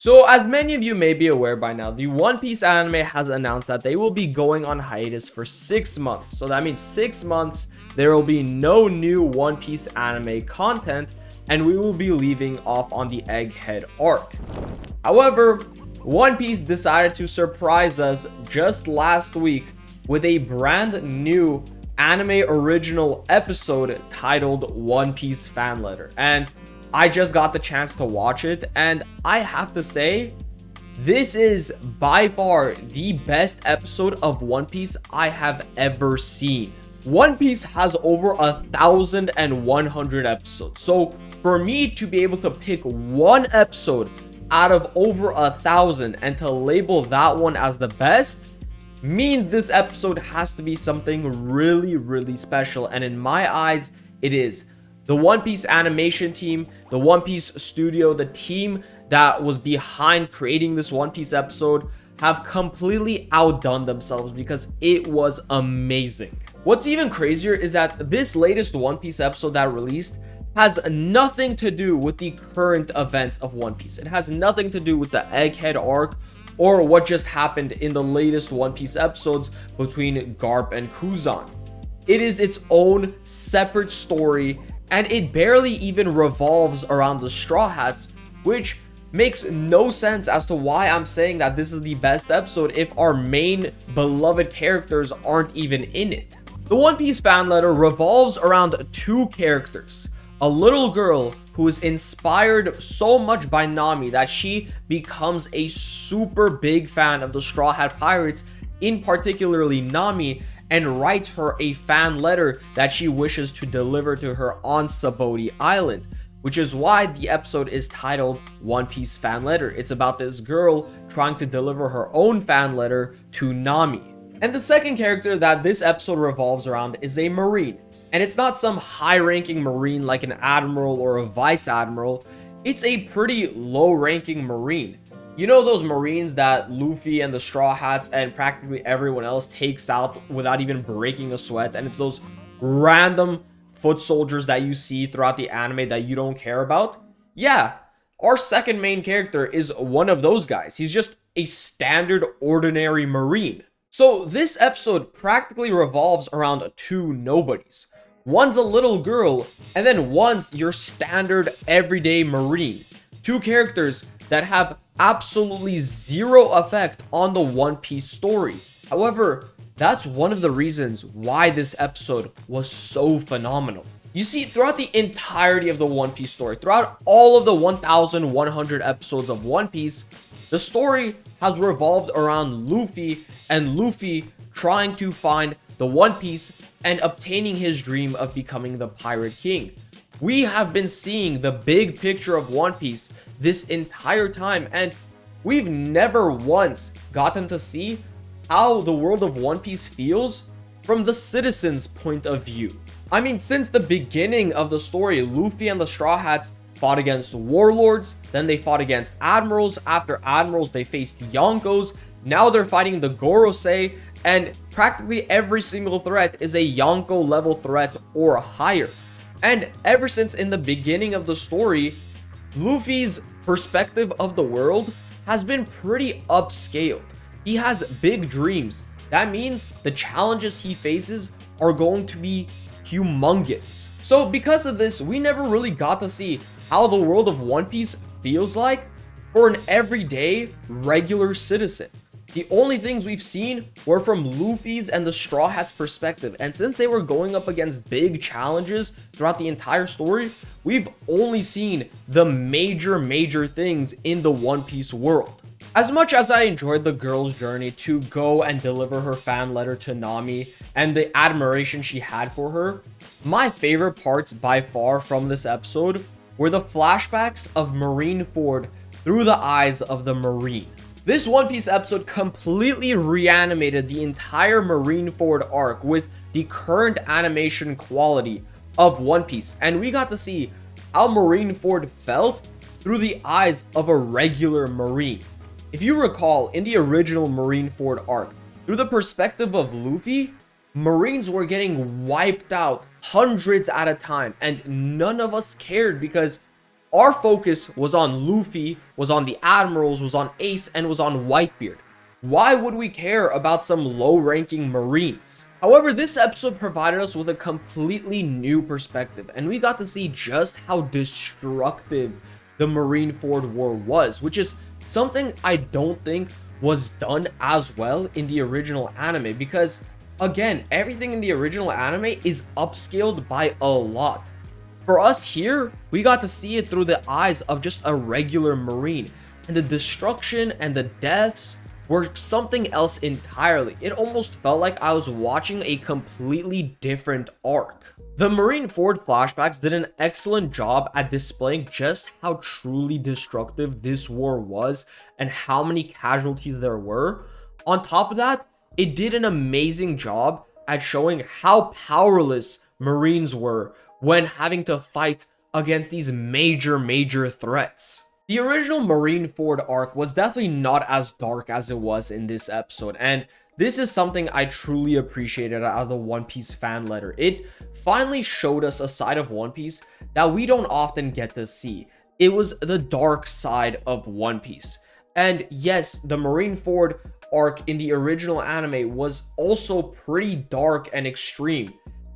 So, as many of you may be aware by now, the One Piece anime has announced that they will be going on hiatus for 6 months. So, that means 6 months there will be no new One Piece anime content, and we will be leaving off on the Egghead arc. However, One Piece decided to surprise us just last week with a brand new anime original episode titled One Piece Fan Letter. And I just got the chance to watch it, and I have to say, this is by far the best episode of One Piece I have ever seen. One Piece has over 1,100 episodes, so for me to be able to pick one episode out of over 1,000 and to label that one as the best means this episode has to be something really special, and in my eyes, it is. The One Piece animation team, the One Piece studio, the team that was behind creating this One Piece episode have completely outdone themselves because it was amazing. What's even crazier is that this latest One Piece episode that released has nothing to do with the current events of One Piece. It has nothing to do with the Egghead arc or what just happened in the latest One Piece episodes between Garp and Kuzan. It is its own separate story, and it barely even revolves around the Straw Hats, which makes no sense as to why I'm saying that this is the best episode if our main beloved characters aren't even in it. The One Piece fan letter revolves around two characters. A little girl who is inspired so much by Nami that she becomes a super big fan of the Straw Hat Pirates, in particularly Nami, and writes her a fan letter that she wishes to deliver to her on Sabaody Island, which is why the episode is titled One Piece Fan Letter. It's about this girl trying to deliver her own fan letter to Nami. And the second character that this episode revolves around is a Marine. And it's not some high-ranking Marine like an Admiral or a Vice Admiral. It's a pretty low-ranking Marine. You know those Marines that Luffy and the Straw Hats and practically everyone else takes out without even breaking a sweat, and it's those random foot soldiers that you see throughout the anime that you don't care about? Yeah, our second main character is one of those guys. He's just a standard ordinary Marine. So this episode practically revolves around two nobodies. One's a little girl, and then one's your standard everyday Marine. Two characters that have absolutely zero effect on the One Piece story. However, that's one of the reasons why this episode was so phenomenal. You see, throughout the entirety of the One Piece story, throughout all of the 1,100 episodes of One Piece, the story has revolved around Luffy and Luffy trying to find the One Piece and obtaining his dream of becoming the Pirate King. We have been seeing the big picture of One Piece this entire time, and we've never once gotten to see how the world of One Piece feels from the citizens' point of view. I mean, since the beginning of the story, Luffy and the Straw Hats fought against warlords, then they fought against admirals. After admirals, they faced Yonkos. Now they're fighting the Gorosei, and practically every single threat is a Yonko level threat or higher. And ever since in the beginning of the story, Luffy's perspective of the world has been pretty upscaled. He has big dreams. That means the challenges he faces are going to be humongous. So because of this, we never really got to see how the world of One Piece feels like for an everyday, regular citizen. The only things we've seen were from Luffy's and the Straw Hats' perspective, and since they were going up against big challenges throughout the entire story, we've only seen the major things in the One Piece world. As much as I enjoyed the girl's journey to go and deliver her fan letter to Nami and the admiration she had for her, my favorite parts by far from this episode were the flashbacks of Marineford through the eyes of the Marine. This One Piece episode completely reanimated the entire Marineford arc with the current animation quality of One Piece, and we got to see how Marineford felt through the eyes of a regular Marine. If you recall, in the original Marineford arc, through the perspective of Luffy, Marines were getting wiped out hundreds at a time, and none of us cared because Our focus was on Luffy, was on the Admirals, was on Ace, and was on Whitebeard. Why would we care about some low-ranking Marines? However, this episode provided us with a completely new perspective, and we got to see just how destructive the Marineford War was, which is something I don't think was done as well in the original anime, because again, everything in the original anime is upscaled by a lot. For us here, we got to see it through the eyes of just a regular Marine, and the destruction and the deaths were something else entirely. It almost felt like I was watching a completely different arc. The Marineford flashbacks did an excellent job at displaying just how truly destructive this war was and how many casualties there were. On top of that, it did an amazing job at showing how powerless Marines were when having to fight against these major threats. The original Marineford arc was definitely not as dark as it was in this episode, and this is something I truly appreciated out of the One Piece fan letter. It finally showed us a side of One Piece that we don't often get to see. It was the dark side of One Piece. And yes, the Marineford arc in the original anime was also pretty dark and extreme.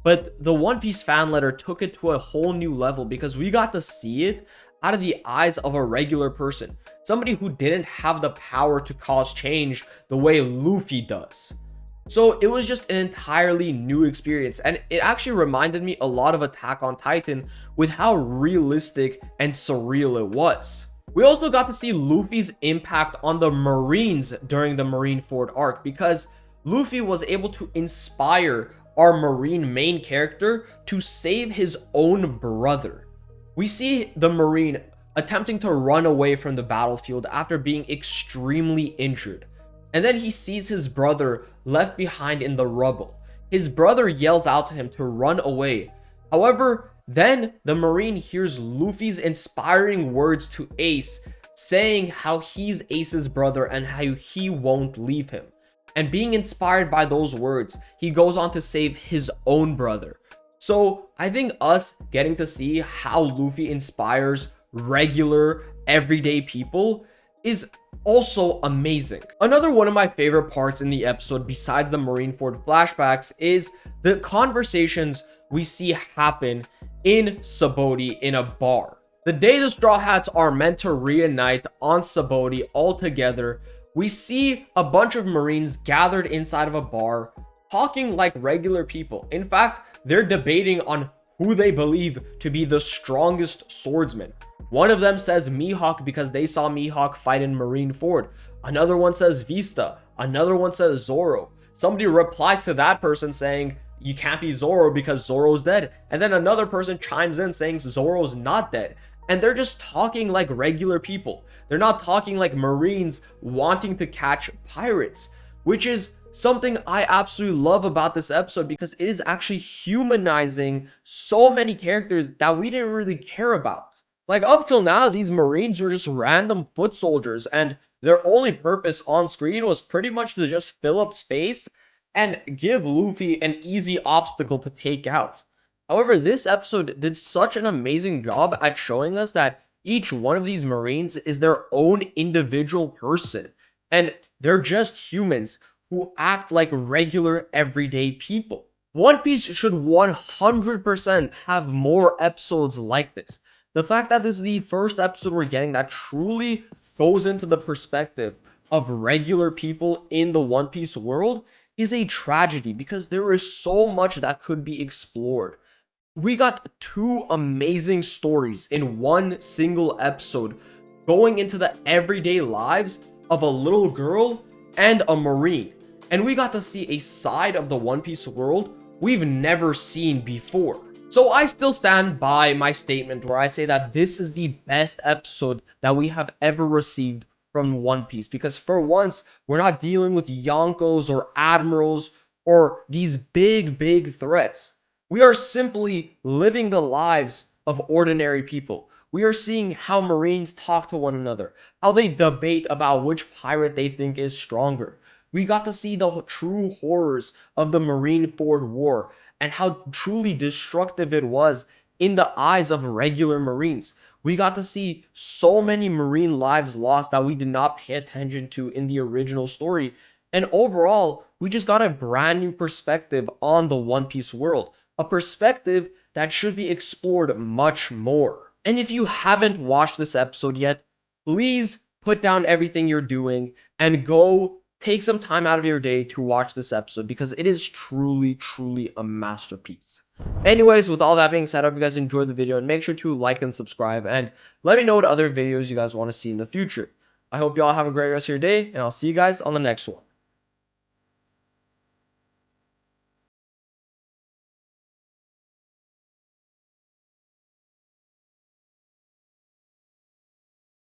But the One Piece fan letter took it to a whole new level because we got to see it out of the eyes of a regular person, somebody who didn't have the power to cause change the way Luffy does. So it was just an entirely new experience, and it actually reminded me a lot of Attack on Titan with how realistic and surreal it was. We also got to see Luffy's impact on the Marines during the Marineford arc, because Luffy was able to inspire our Marine main character to save his own brother. We see the Marine attempting to run away from the battlefield after being extremely injured. And then he sees his brother left behind in the rubble. His brother yells out to him to run away. However, then the Marine hears Luffy's inspiring words to Ace, saying how he's Ace's brother and how he won't leave him. And being inspired by those words, he goes on to save his own brother. So I think us getting to see how Luffy inspires regular, everyday people is also amazing. Another one of my favorite parts in the episode, besides the Marineford flashbacks, is the conversations we see happen in Sabaody in a bar. The day the Straw Hats are meant to reunite on Sabaody all together, we see a bunch of Marines gathered inside of a bar, talking like regular people. In fact, they're debating on who they believe to be the strongest swordsman. One of them says Mihawk because they saw Mihawk fight in Marineford. Another one says Vista. Another one says Zoro. Somebody replies to that person saying, you can't be Zoro because Zoro's dead. And then another person chimes in saying Zoro's not dead. And they're just talking like regular people. They're not talking like Marines wanting to catch pirates, which is something I absolutely love about this episode, because it is actually humanizing so many characters that we didn't really care about. Like, up till now, these Marines were just random foot soldiers, and their only purpose on screen was pretty much to just fill up space and give Luffy an easy obstacle to take out. However, this episode did such an amazing job at showing us that each one of these Marines is their own individual person, and they're just humans who act like regular everyday people. One Piece should 100% have more episodes like this. The fact that this is the first episode we're getting that truly goes into the perspective of regular people in the One Piece world is a tragedy, because there is so much that could be explored. We got two amazing stories in one single episode, going into the everyday lives of a little girl and a Marine. And we got to see a side of the One Piece world we've never seen before. So I still stand by my statement where I say that this is the best episode that we have ever received from One Piece, because for once, we're not dealing with Yonkos or Admirals or these big threats. We are simply living the lives of ordinary people. We are seeing how Marines talk to one another, how they debate about which pirate they think is stronger. We got to see the true horrors of the Marineford War and how truly destructive it was in the eyes of regular Marines. We got to see so many marine lives lost that we did not pay attention to in the original story. And overall, we just got a brand new perspective on the One Piece world, a perspective that should be explored much more. And if you haven't watched this episode yet, please put down everything you're doing and go take some time out of your day to watch this episode because it is truly, truly a masterpiece. Anyways, with all that being said, I hope you guys enjoyed the video and make sure to like and subscribe and let me know what other videos you guys want to see in the future. I hope you all have a great rest of your day and I'll see you guys on the next one.